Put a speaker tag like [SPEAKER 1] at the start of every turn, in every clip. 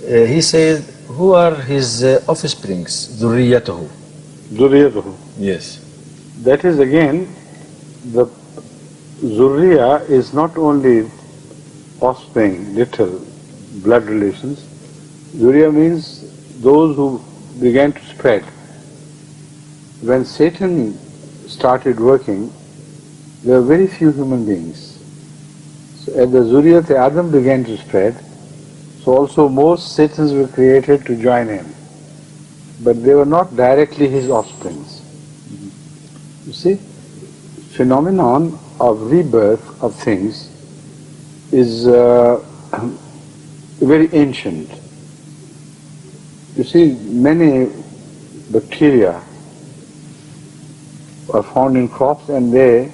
[SPEAKER 1] He said, who are his offsprings? Zuriyataho.
[SPEAKER 2] Zuriyataho.
[SPEAKER 1] Yes.
[SPEAKER 2] That is again, the Zuriya is not only offspring, little blood relations. Zuriya means those who began to spread. When Satan started working, there were very few human beings. So as the Zuriyat Adam began to spread, so also most Satans were created to join him. But they were not directly his offsprings. You see, phenomenon of rebirth of things is very ancient. You see, many bacteria are found in crops and they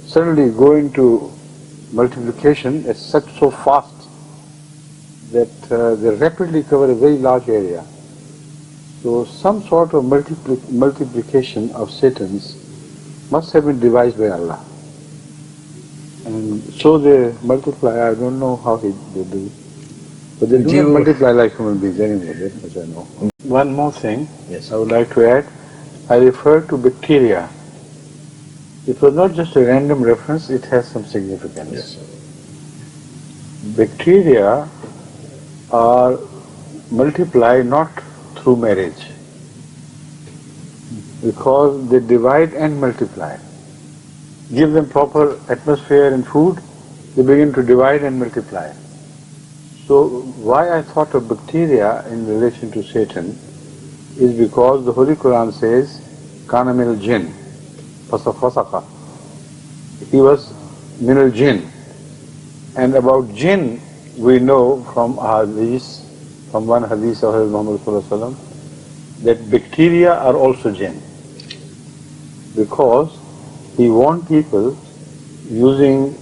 [SPEAKER 2] suddenly go into multiplication at so fast that they rapidly cover a very large area. So some sort of multiplication of Satans must have been devised by Allah. And so they multiply. I don't know how they do. But they do not multiply like human beings anyway, that much I know. One more thing I would like to add. I refer to bacteria. It was not just a random reference, it has some significance.
[SPEAKER 1] Yes.
[SPEAKER 2] Bacteria are multiply not through marriage, because they divide and multiply. Give them proper atmosphere and food, they begin to divide and multiply. So why I thought of bacteria in relation to Satan is because the Holy Quran says, Kana minal jinn, fasaka. He was minal jinn. And about jinn, we know from hadith, from one hadith of Hazrat Muhammad Sallallahu Alaihi Wasallam, that bacteria are also jinn. Because he warned people using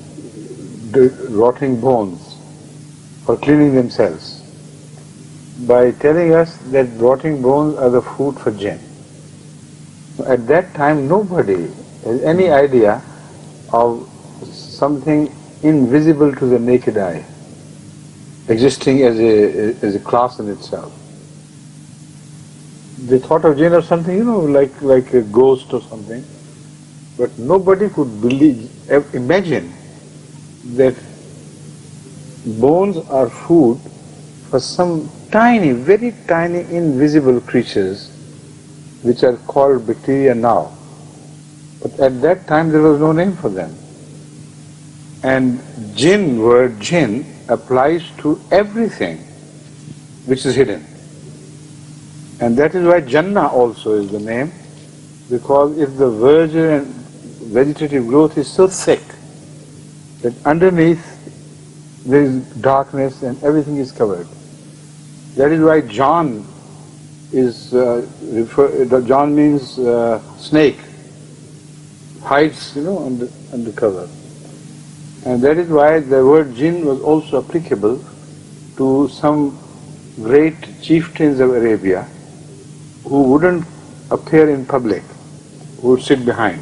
[SPEAKER 2] the rotting bones for cleaning themselves by telling us that rotting bones are the food for jinn. At that time, nobody has any idea of something invisible to the naked eye, existing as a class in itself. They thought of jinn as something, like a ghost or something, but nobody could imagine that bones are food for some tiny, very tiny, invisible creatures which are called bacteria now. But at that time there was no name for them. And word jinn applies to everything which is hidden. And that is why Jannah also is the name, because if the verdure and vegetative growth is so thick that underneath there is darkness and everything is covered. That is why John is John means snake, hides under cover. And that is why the word jinn was also applicable to some great chieftains of Arabia who wouldn't appear in public, who would sit behind.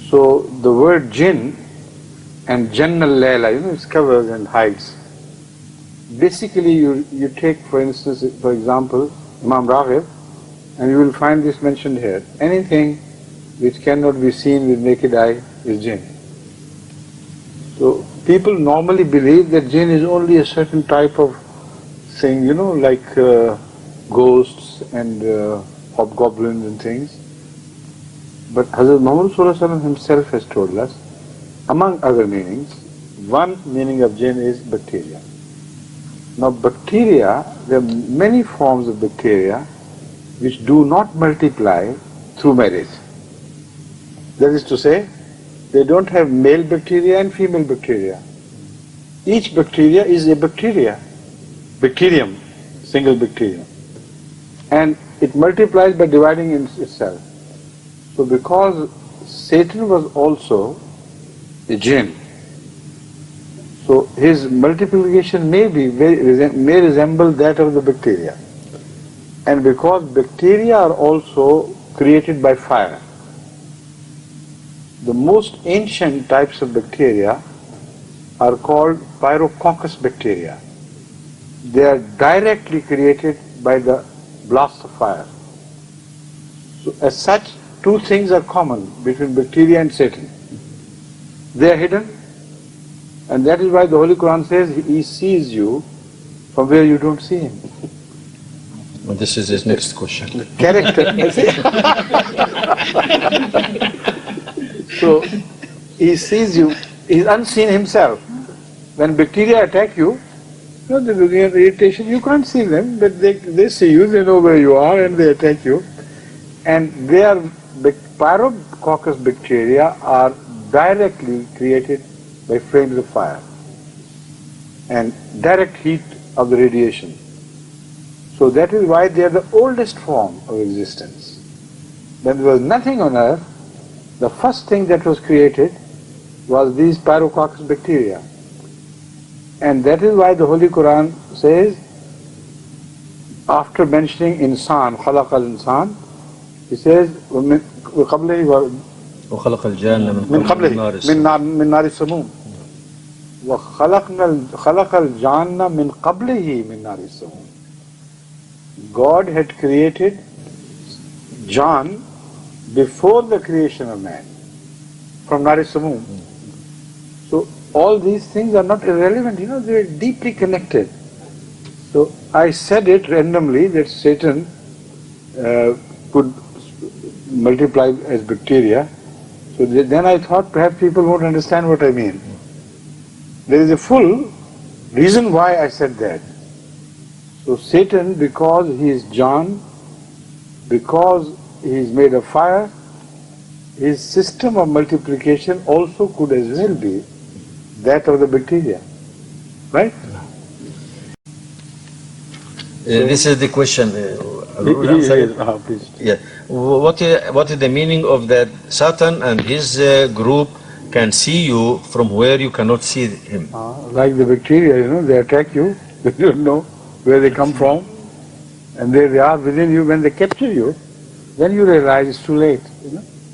[SPEAKER 2] So the word jinn and Jannal Layla, it covers and hides. Basically, you take, for instance, for example, Imam Raghib, and you will find this mentioned here. Anything which cannot be seen with naked eye is jinn. So people normally believe that jinn is only a certain type of thing, like ghosts and hobgoblins and things. But Hazrat Muhammad Sallallahu Alaihi Wasallam himself has told us, among other meanings, one meaning of jinn is bacteria. Now bacteria, there are many forms of bacteria which do not multiply through marriage. That is to say, they don't have male bacteria and female bacteria. Each bacteria is a bacterium, single bacterium. And it multiplies by dividing itself. So because Satan was also a jinn, so his multiplication may resemble that of the bacteria. And because bacteria are also created by fire, the most ancient types of bacteria are called pyrococcus bacteria. they are directly created by the blast of fire. So as such, two things are common between bacteria and Satan. They are hidden, and that is why the Holy Quran says he sees you from where you don't see him.
[SPEAKER 1] Well, this is his next question.
[SPEAKER 2] Character. So he sees you, he is unseen himself. When bacteria attack you, they begin irritation, you can't see them, but they see you, they know where you are, and they attack you. And their pyrococcus bacteria are directly created by flames of fire and direct heat of the radiation. So that is why they are the oldest form of existence. When there was nothing on earth, the first thing that was created was these pyrococcus bacteria. And that is why the Holy Quran says, after mentioning insan, خلق الإنسان, he says, وَخَلَقَ الْجَانَّ مِنْ نَارِ السَّمُومِ وَخَلَقَ الْجَانَّ مِنْ قَبْلِهِ مِنْ نَارِ السَّمُومِ. God had created Jan before the creation of man, from Nari Samum. So all these things are not irrelevant, they are deeply connected. So I said it randomly that Satan could multiply as bacteria. So then I thought perhaps people won't understand what I mean. There is a full reason why I said that. So Satan, because he is John, because he is made of fire, his system of multiplication also could as well be that of the bacteria. Right?
[SPEAKER 1] This is the question.
[SPEAKER 2] Please.
[SPEAKER 1] Yeah. What is the meaning of that Satan and his group can see you from where you cannot see him?
[SPEAKER 2] Like the bacteria, they attack you, you don't know where they come from, and there they are within you. When they capture you, then you realize it's too late.